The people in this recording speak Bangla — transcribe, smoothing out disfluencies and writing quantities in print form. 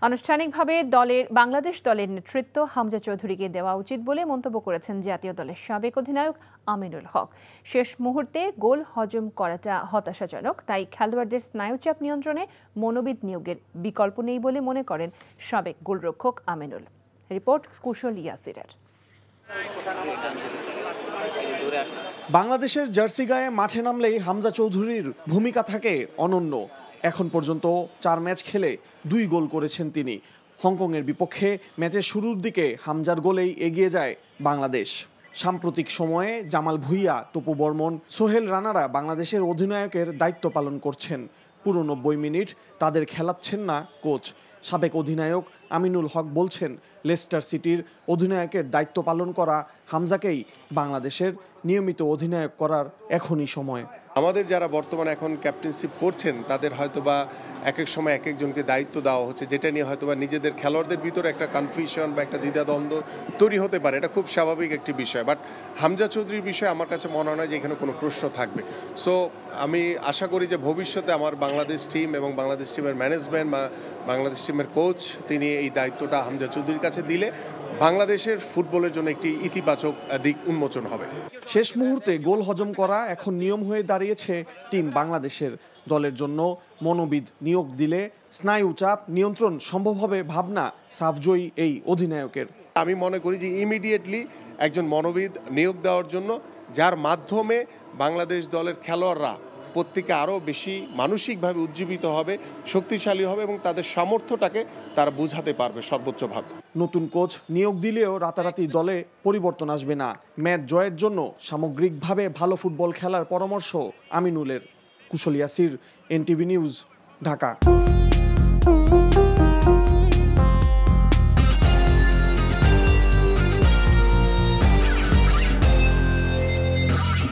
আনুষ্ঠানিকভাবে বাংলাদেশ দলের নেতৃত্ব হামজা চৌধুরীকে দেওয়া উচিত বলে মন্তব্য করেছেন জাতীয় দলের সাবেক অধিনায়ক আমিনুল হক। শেষ মুহূর্তে গোল হজম করাটা হতাশাজনক, তাই খেলোয়াড়দের স্নায়ুচাপ নিয়ন্ত্রণে মনোবিদ নিয়োগের বিকল্প নেই বলে মনে করেন সাবেক গোলরক্ষক আমিনুল। রিপোর্ট কুশল ইয়াসিরের। বাংলাদেশের জার্সি গায়ে মাঠে নামলেই হামজা চৌধুরীর ভূমিকা থাকে অনন্য। এখন পর্যন্ত 4 ম্যাচ খেলে 2 গোল করেছেন তিনি। হংকংয়ের বিপক্ষে ম্যাচের শুরুর দিকে হামজার গোলেই এগিয়ে যায় বাংলাদেশ। সাম্প্রতিক সময়ে জামাল ভুঁইয়া, তপু বর্মন, সোহেল রানারা বাংলাদেশের অধিনায়কের দায়িত্ব পালন করছেন। পুরো 90 মিনিট তাদের খেলাচ্ছেন না কোচ। সাবেক অধিনায়ক আমিনুল হক বলছেন, লেস্টার সিটির অধিনায়কের দায়িত্ব পালন করা হামজাকেই বাংলাদেশের নিয়মিত অধিনায়ক করার এখনই সময়। আমাদের যারা বর্তমানে এখন ক্যাপ্টেনশিপ করছেন তাদের হয়তোবা এক এক সময় এক একজনকে দায়িত্ব দেওয়া হচ্ছে, যেটা নিয়ে হয়তোবা নিজেদের খেলোয়াড়দের ভিতরে একটা কনফিউশন বা একটা দ্বিধাদ্বন্দ্ব তৈরি হতে পারে। এটা খুব স্বাভাবিক একটি বিষয়। বাট হামজা চৌধুরীর বিষয়ে আমার কাছে মনে হয় না যে এখানে কোনো প্রশ্ন থাকবে। সো আমি আশা করি যে ভবিষ্যতে আমার বাংলাদেশ টিম এবং বাংলাদেশ টিমের ম্যানেজমেন্ট বা বাংলাদেশ টিমের কোচ তিনি এই দায়িত্বটা হামজা চৌধুরীর কাছে দিলে বাংলাদেশের ফুটবলের জন্য একটি ইতিবাচক দিক উন্মোচন হবে। শেষ মুহূর্তে গোল হজম করা এখন নিয়ম হয়ে দাঁড়িয়েছে টিম বাংলাদেশের। দলের জন্য মনোবিদ নিয়োগ দিলে স্নায়ুচাপ নিয়ন্ত্রণ সম্ভব হবে ভাবনা সাফজয়ী এই অধিনায়কের। আমি মনে করি যে ইমিডিয়েটলি একজন মনোবিদ নিয়োগ দেওয়ার জন্য, যার মাধ্যমে বাংলাদেশ দলের খেলোয়াড়রা প্রত্যেকে আরও বেশি মানসিকভাবে উজ্জীবিত হবে, শক্তিশালী হবে এবং তাদের সামর্থ্যটাকে তারা বোঝাতে পারবে সর্বোচ্চভাবে। নতুন কোচ নিয়োগ দিলেও রাতারাতি দলে পরিবর্তন আসবে না। ম্যাচ জয়ের জন্য সামগ্রিকভাবে ভালো ফুটবল খেলার পরামর্শ আমিনুলের। কুশল ইয়াসির, এনটিভি নিউজ, ঢাকা।